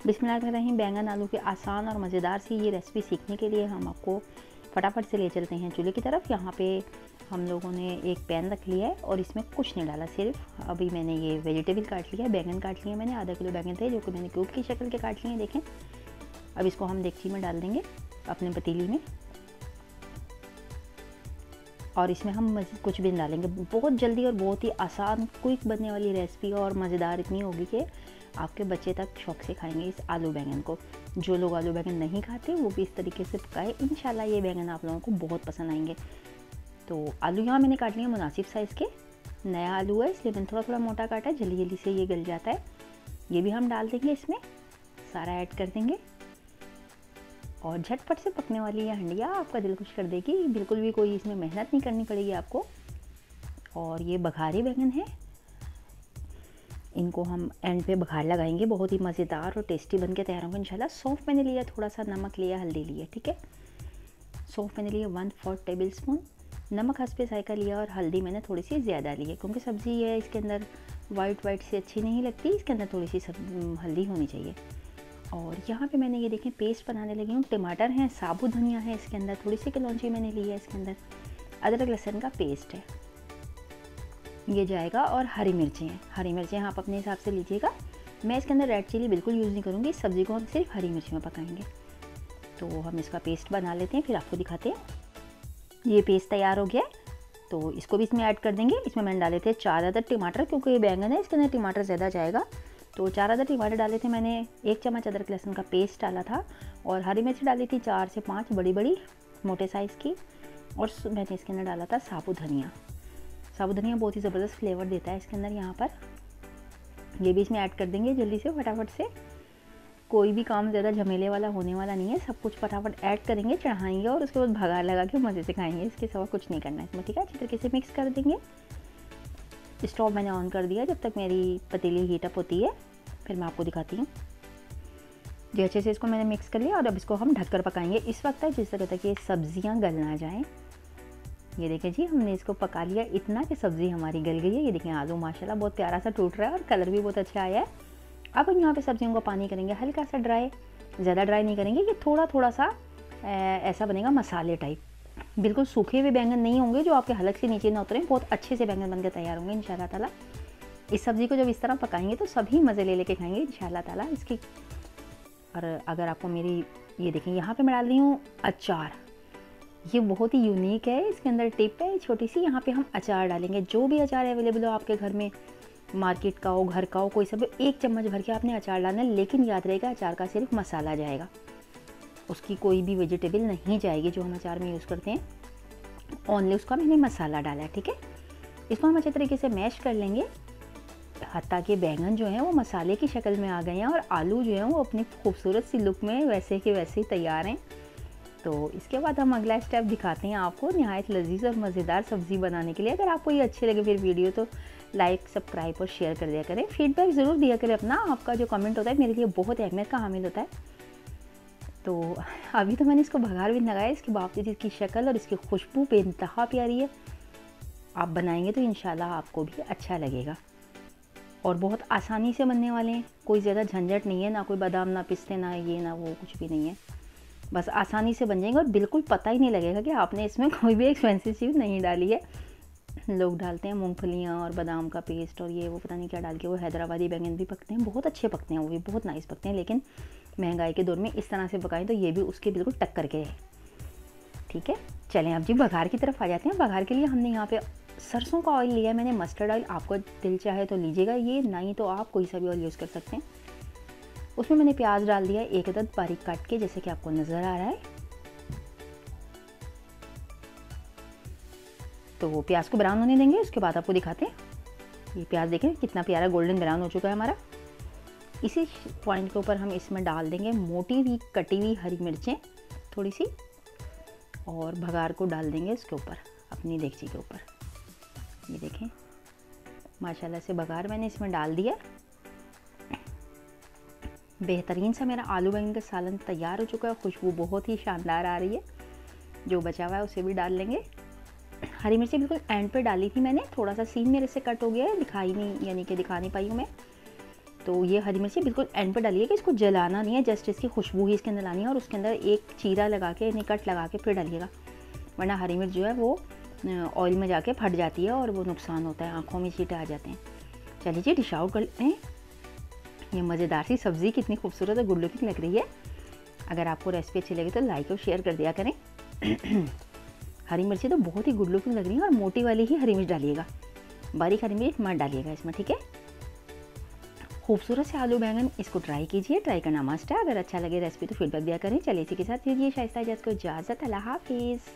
बिस्मिल्लाहिर्रहमानिर्रहीम। बैंगन आलू के आसान और मज़ेदार सी ये रेसिपी सीखने के लिए हम आपको फटाफट से ले चलते हैं चूल्हे की तरफ। यहाँ पे हम लोगों ने एक पैन रख लिया है और इसमें कुछ नहीं डाला, सिर्फ अभी मैंने ये वेजिटेबल काट लिया है, बैंगन काट लिए मैंने, आधा किलो बैंगन थे जो कि मैंने क्यूब की शक्ल के काट लिए हैं, देखें। अब इसको हम देगची में डाल देंगे अपने पतीली में, और इसमें हम कुछ भी डालेंगे। बहुत जल्दी और बहुत ही आसान क्विक बनने वाली रेसिपी और मज़ेदार इतनी होगी कि आपके बच्चे तक शौक से खाएंगे इस आलू बैंगन को। जो लोग आलू बैंगन नहीं खाते वो भी इस तरीके से पकाए, इंशाल्लाह ये बैंगन आप लोगों को बहुत पसंद आएंगे। तो आलू यहाँ मैंने काट लिए मुनासिब साइज़ के, नया आलू है इसलिए मैंने थोड़ा थोड़ा मोटा काटा है, जल्दी जल्दी से ये गल जाता है। ये भी हम डाल देंगे इसमें, सारा ऐड कर देंगे और झटपट से पकने वाली ये हंडिया आपका दिल खुश कर देगी। बिल्कुल भी कोई इसमें मेहनत नहीं करनी पड़ेगी आपको। और ये बघारी बैंगन है, इनको हम एंड पे बघार लगाएंगे, बहुत ही मज़ेदार और टेस्टी बन के तैयार होंगे इंशाल्लाह। सौंफ मैंने लिया, थोड़ा सा नमक लिया, हल्दी लिया, ठीक है। सौंफ मैंने लिया 1/4 टेबल स्पून, नमक हस्बे जायका लिया और हल्दी मैंने थोड़ी सी ज़्यादा ली है क्योंकि सब्ज़ी है इसके अंदर वाइट से अच्छी नहीं लगती, इसके अंदर थोड़ी सी हल्दी होनी चाहिए। और यहाँ पे मैंने ये देखें पेस्ट बनाने लगी हूँ। टमाटर हैं, साबुत धनिया है इसके अंदर, थोड़ी सी कलौंजी मैंने ली है इसके अंदर, अदरक लहसुन का पेस्ट है ये जाएगा, और हरी मिर्चें हैं। हरी मिर्चें आप अपने हिसाब से लीजिएगा, मैं इसके अंदर रेड चिली बिल्कुल यूज़ नहीं करूँगी, इस सब्ज़ी को हम सिर्फ हरी मिर्च में पकाएंगे। तो हम इसका पेस्ट बना लेते हैं फिर आपको दिखाते हैं। ये पेस्ट तैयार हो गया है तो इसको भी इसमें ऐड कर देंगे। इसमें मैंने डाले थे 4 अदद टमाटर, क्योंकि ये बैंगन है इसके अंदर टमाटर ज़्यादा जाएगा, तो 4 अदद टमाटर डाले थे मैंने। 1 चम्मच अदरक लहसुन का पेस्ट डाला था और हरी मिर्च डाली थी 4 से 5 बड़ी बड़ी मोटे साइज़ की, और मैंने इसके अंदर डाला था साबुत धनिया। साबुत धनिया बहुत ही ज़बरदस्त फ्लेवर देता है इसके अंदर। यहाँ पर ये भी इसमें ऐड कर देंगे जल्दी से फटाफट से। कोई भी काम ज़्यादा झमेले वाला होने वाला नहीं है, सब कुछ फटाफट ऐड करेंगे, चढ़ाएंगे और उसके बाद भगार लगा के मज़े से खाएंगे, इसके सिवा कुछ नहीं करना है इसमें, ठीक है। अच्छी तरीके से मिक्स कर देंगे। स्टोव मैंने ऑन कर दिया, जब तक मेरी पतीली हीटअप होती है फिर मैं आपको दिखाती हूँ। जी अच्छे से इसको मैंने मिक्स कर लिया और अब इसको हम ढककर पकाएंगे इस वक्त तक जिस तरह तक ये सब्जियाँ गल ना जाएँ। ये देखें जी, हमने इसको पका लिया इतना कि सब्ज़ी हमारी गल गई है। ये देखें आलू माशाल्लाह बहुत प्यारा सा टूट रहा है और कलर भी बहुत अच्छा आया है। अब हम यहाँ पे सब्जियों को पानी करेंगे हल्का सा ड्राई, ज़्यादा ड्राई नहीं करेंगे, ये थोड़ा थोड़ा सा ऐसा बनेगा मसाले टाइप। बिल्कुल सूखे हुए बैंगन नहीं होंगे जो आपके हलक से नीचे ना उतरें, बहुत अच्छे से बैंगन बनकर तैयार होंगे इंशाल्लाह ताला। इस सब्ज़ी को जब इस तरह पकाएंगे तो सभी मज़े ले लेके खाएंगे इंशाल्लाह ताला इसकी। और अगर आपको मेरी ये देखें, यहाँ पे मैं डाल रही हूँ अचार, ये बहुत ही यूनिक है, इसके अंदर टिप है छोटी सी। यहाँ पे हम अचार डालेंगे, जो भी अचार अवेलेबल हो आपके घर में, मार्केट का हो, घर का हो, कोई सब 1 चम्मच भर के आपने अचार डालना है, लेकिन याद रहेगा अचार का सिर्फ मसाला जाएगा, उसकी कोई भी वेजिटेबल नहीं जाएगी जो हम अचार में यूज़ करते हैं, ओनली उसका मैंने मसाला डाला है, ठीक है। इसको हम अच्छे तरीके से मैश कर लेंगे हत्ता कि बैंगन जो है वो मसाले की शक्ल में आ गए हैं और आलू जो है वो अपनी खूबसूरत सी लुक में वैसे के वैसे ही तैयार हैं। तो इसके बाद हम अगला स्टेप दिखाते हैं आपको नहायत लजीज और मज़ेदार सब्ज़ी बनाने के लिए। अगर आपको ये अच्छी लगे फिर वीडियो तो लाइक, सब्सक्राइब और शेयर कर दिया करें, फीडबैक ज़रूर दिया करें अपना। आपका जो कमेंट होता है मेरे लिए बहुत अहमियत का हामिल होता है। तो अभी तो मैंने इसको भगार भी लगाया, इसके बावजूद इसकी शक्ल और इसकी खुशबू बेइंतहा प्यारी है। आप बनाएंगे तो इंशाल्लाह आपको भी अच्छा लगेगा और बहुत आसानी से बनने वाले हैं, कोई ज़्यादा झंझट नहीं है, ना कोई बादाम, ना पिस्ते, ना ये ना वो, कुछ भी नहीं है, बस आसानी से बन जाएंगे और बिल्कुल पता ही नहीं लगेगा कि आपने इसमें कोई भी एक्सपेंसिव चीज़ नहीं डाली है। लोग डालते हैं मूंगफलियाँ और बादाम का पेस्ट और ये वो पता नहीं क्या डाल के, वो हैदराबादी बैंगन भी पकते हैं, बहुत अच्छे पकते हैं, वो भी बहुत नाइस पकते हैं, लेकिन महंगाई के दौर में इस तरह से पकाएं तो ये भी उसके बिल्कुल टक्कर के है, ठीक है। चलें अब जी बघार की तरफ आ जाते हैं। बघार के लिए हमने यहाँ पे सरसों का ऑयल लिया है मैंने, मस्टर्ड ऑयल, आपको दिल चाहे तो लीजिएगा, ये नहीं तो आप कोई सा भी ऑयल यूज़ कर सकते हैं। उसमें मैंने प्याज डाल दिया 1 अदद बारीक काट के, जैसे कि आपको नज़र आ रहा है। तो वो प्याज को ब्राउन होने देंगे, उसके बाद आपको दिखाते हैं। ये प्याज देखें कितना प्यारा गोल्डन ब्राउन हो चुका है हमारा। इसी पॉइंट के ऊपर हम इसमें डाल देंगे मोटी हुई कटी हुई हरी मिर्चें थोड़ी सी, और भगार को डाल देंगे इसके ऊपर अपनी देगची के ऊपर। ये देखें माशाल्लाह से भगार मैंने इसमें डाल दिया। बेहतरीन सा मेरा आलू बैंगन का सालन तैयार हो चुका है, खुशबू बहुत ही शानदार आ रही है। जो बचा हुआ है उसे भी डाल लेंगे। हरी मिर्ची बिल्कुल एंड पे डाली थी मैंने, थोड़ा सा सीन मेरे से कट हो गया है, दिखाई नहीं, यानी कि दिखा नहीं पाई हूँ मैं, तो ये हरी मिर्ची बिल्कुल एंड पर डालिएगा, इसको जलाना नहीं है, जस्ट इसकी खुशबू ही इसके अंदर लानी है और उसके अंदर एक चीरा लगा के यानी कट लगा के फिर डालिएगा, वरना हरी मिर्च जो है वो ऑयल में जाके फट जाती है और वो नुकसान होता है, आँखों में छींटे आ जाते हैं। चलिए जी डिश आउट कर लेते हैं। ये मज़ेदार सी सब्ज़ी कितनी खूबसूरत और गुड लुकिंग लग रही है। अगर आपको रेसिपी अच्छी लगी तो लाइक और शेयर कर दिया करें। हरी मिर्ची तो बहुत ही गुड लुकिंग लग रही है और मोटी वाली ही हरी मिर्च डालिएगा, बारीक हरी मिर्च मत डालिएगा इसमें, ठीक है। खूबसूरत से आलू बैंगन, इसको ट्राई कीजिए, ट्राई करना मस्ट है। अगर अच्छा लगे रेसिपी तो फीडबैक दिया करें। चलिए इसी के साथ दीजिए शाइस्ता इजाज़त को इजाज़त। अल्लाह हाफिज़।